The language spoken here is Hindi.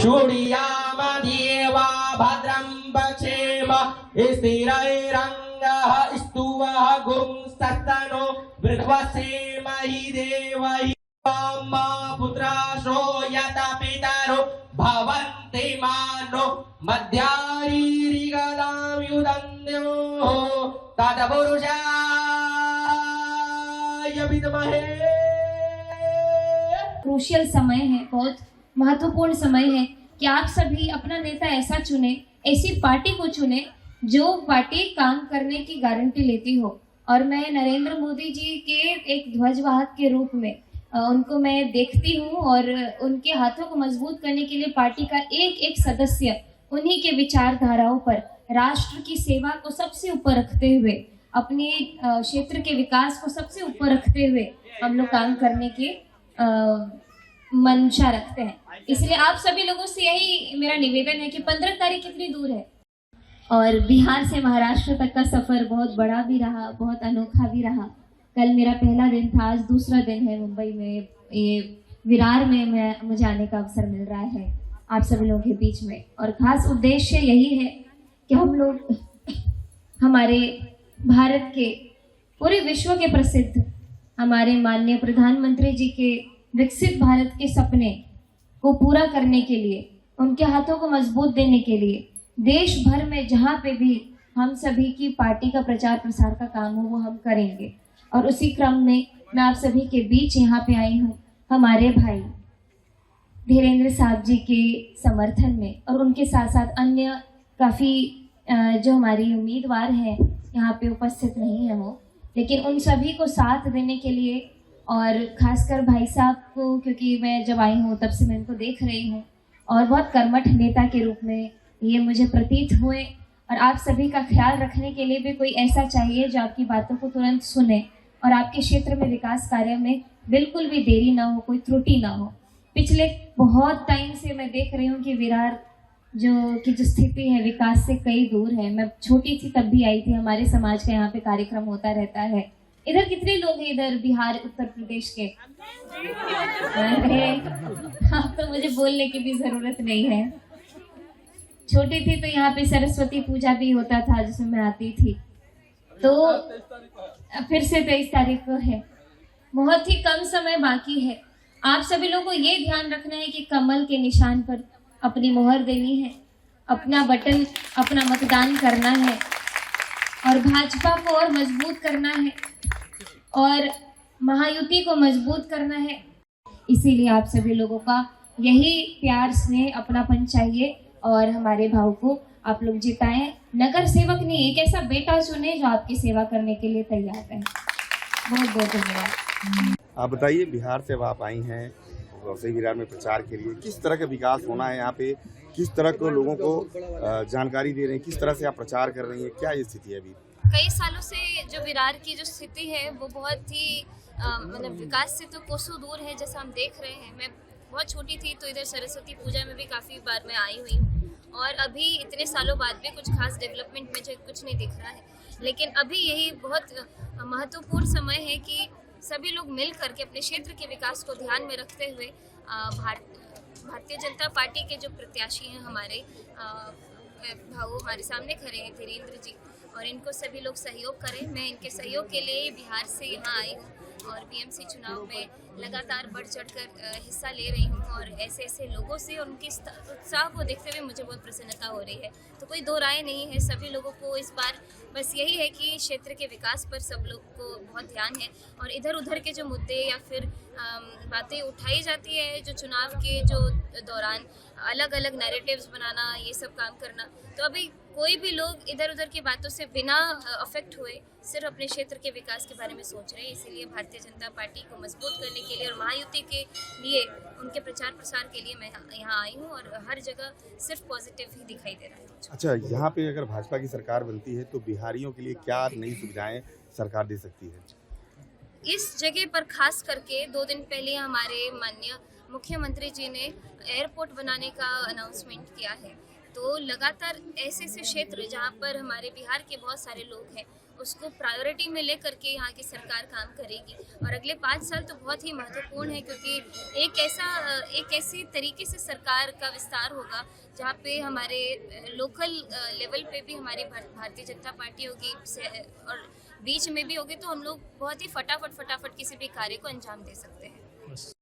शूडियाम देवा भद्रं पक्षेम स्थिरैरङ्गः स्तुवः गुंस्तनो वृध्वसेमहि देवहि मा पुत्राशो यत पितरो भवन्ति मानो मध्यारीरिगदां युदन्यो तत्पुरुषाय विद्महे। क्रूशियल समय है, बहुत महत्वपूर्ण समय है कि आप सभी अपना नेता ऐसा चुने, ऐसी पार्टी को चुने जो पार्टी काम करने की गारंटी लेती हो। और मैं नरेंद्र मोदी जी के एक ध्वजवाहक के रूप में उनको मैं देखती हूँ और उनके हाथों को मजबूत करने के लिए पार्टी का एक एक सदस्य उन्हीं के विचारधाराओं पर राष्ट्र की सेवा को सबसे ऊपर रखते हुए, अपने क्षेत्र के विकास को सबसे ऊपर रखते हुए हम लोग काम करने की मंशा रखते हैं। इसलिए आप सभी लोगों से यही मेरा निवेदन है कि 15 तारीख कितनी दूर है और बिहार से महाराष्ट्र तक का सफर बहुत बड़ा भी रहा, बहुत अनोखा भी रहा। कल मेरा पहला दिन था, आज दूसरा दिन है मुंबई में, ये विरार में मुझे आने का अवसर मिल रहा है आप सभी लोगों के बीच में। और खास उद्देश्य यही है कि हम लोग हमारे भारत के, पूरे विश्व के प्रसिद्ध हमारे माननीय प्रधानमंत्री जी के विकसित भारत के सपने को पूरा करने के लिए, उनके हाथों को मजबूत देने के लिए देश भर में जहाँ पे भी हम सभी की पार्टी का प्रचार प्रसार का काम हो वो हम करेंगे। और उसी क्रम में मैं आप सभी के बीच यहाँ पे आई हूँ हमारे भाई धीरेन्द्र साहब जी के समर्थन में, और उनके साथ साथ अन्य काफ़ी जो हमारी उम्मीदवार हैं यहाँ पे उपस्थित नहीं है वो, लेकिन उन सभी को साथ देने के लिए, और खासकर भाई साहब को, क्योंकि मैं जब आई हूँ तब से मैं इनको देख रही हूँ और बहुत कर्मठ नेता के रूप में ये मुझे प्रतीत हुए। और आप सभी का ख्याल रखने के लिए भी कोई ऐसा चाहिए जो आपकी बातों को तुरंत सुने और आपके क्षेत्र में विकास कार्य में बिल्कुल भी देरी ना हो, कोई त्रुटि ना हो। पिछले बहुत टाइम से मैं देख रही हूँ कि विरार जो स्थिति है विकास से कई दूर है। मैं छोटी थी तब भी आई थी, हमारे समाज का यहाँ पे कार्यक्रम होता रहता है। इधर कितने लोग हैं इधर बिहार उत्तर प्रदेश के? अरे हाँ, तो मुझे बोलने की भी जरूरत नहीं है। छोटी थी तो यहाँ पे सरस्वती पूजा भी होता था जिसमें मैं आती थी। तो फिर से 23 तारीख को है, बहुत ही कम समय बाकी है। आप सभी लोगों को ये ध्यान रखना है कि कमल के निशान पर अपनी मोहर देनी है, अपना बटन, अपना मतदान करना है और भाजपा को और मजबूत करना है और महायुति को मजबूत करना है। इसीलिए आप सभी लोगों का यही प्यार, स्नेह, अपनापन चाहिए और हमारे भाव को आप लोग जिताएं। नगर सेवक नहीं, एक ऐसा बेटा चुने जो आपकी सेवा करने के लिए तैयार है। बहुत बहुत धन्यवाद। आप बताइए, बिहार से आप आई हैं वैसे विरार में प्रचार के लिए, किस तरह का विकास होना है यहाँ पे, किस तरह को लोगों को जानकारी दे रहे हैं, किस तरह से आप प्रचार कर रही हैं, क्या ये स्थिति है अभी? कई सालों से जो विरार की जो स्थिति है वो बहुत ही मतलब विकास से तो कोसों दूर है, जैसा हम देख रहे हैं। मैं बहुत छोटी थी तो इधर सरस्वती पूजा में भी काफ़ी बार मैं आई हुई हूँ और अभी इतने सालों बाद भी कुछ खास डेवलपमेंट मुझे कुछ नहीं दिख रहा है। लेकिन अभी यही बहुत महत्वपूर्ण समय है कि सभी लोग मिल करके अपने क्षेत्र के विकास को ध्यान में रखते हुए भारतीय जनता पार्टी के जो प्रत्याशी हैं हमारे भाऊ हमारे सामने खड़े हैं धीरेन्द्र जी, और इनको सभी लोग सहयोग करें। मैं इनके सहयोग के लिए बिहार से यहाँ आई हूँ और बीएमसी चुनाव में लगातार बढ़ चढ़कर हिस्सा ले रही हूँ और ऐसे ऐसे लोगों से और उनकी उत्साह को देखते हुए मुझे बहुत प्रसन्नता हो रही है। तो कोई दो राय नहीं है, सभी लोगों को इस बार बस यही है कि क्षेत्र के विकास पर सब लोग को बहुत ध्यान है और इधर उधर के जो मुद्दे या फिर बातें उठाई जाती है जो चुनाव के जो दौरान अलग अलग नैरेटिव्स बनाना, ये सब काम करना, तो अभी कोई भी लोग इधर उधर की बातों से बिना अफेक्ट हुए सिर्फ अपने क्षेत्र के विकास के बारे में सोच रहे हैं। इसीलिए भारतीय जनता पार्टी को मजबूत करने के लिए और महायुति के लिए उनके प्रचार प्रसार के लिए मैं यहाँ आई हूँ और हर जगह सिर्फ पॉजिटिव ही दिखाई दे रहा है। अच्छा, यहाँ पे अगर भाजपा की सरकार बनती है तो बिहारियों के लिए क्या नई सुविधाएं सरकार दे सकती है? इस जगह पर खास करके 2 दिन पहले हमारे माननीय मुख्यमंत्री जी ने एयरपोर्ट बनाने का अनाउंसमेंट किया है। तो लगातार ऐसे ऐसे क्षेत्र जहाँ पर हमारे बिहार के बहुत सारे लोग हैं उसको प्रायोरिटी में लेकर के यहाँ की सरकार काम करेगी। और अगले 5 साल तो बहुत ही महत्वपूर्ण है, क्योंकि एक ऐसी तरीके से सरकार का विस्तार होगा जहाँ पे हमारे लोकल लेवल पे भी हमारी भारतीय जनता पार्टी होगी और बीच में भी होगी, तो हम लोग बहुत ही फटाफट किसी भी कार्य को अंजाम दे सकते हैं।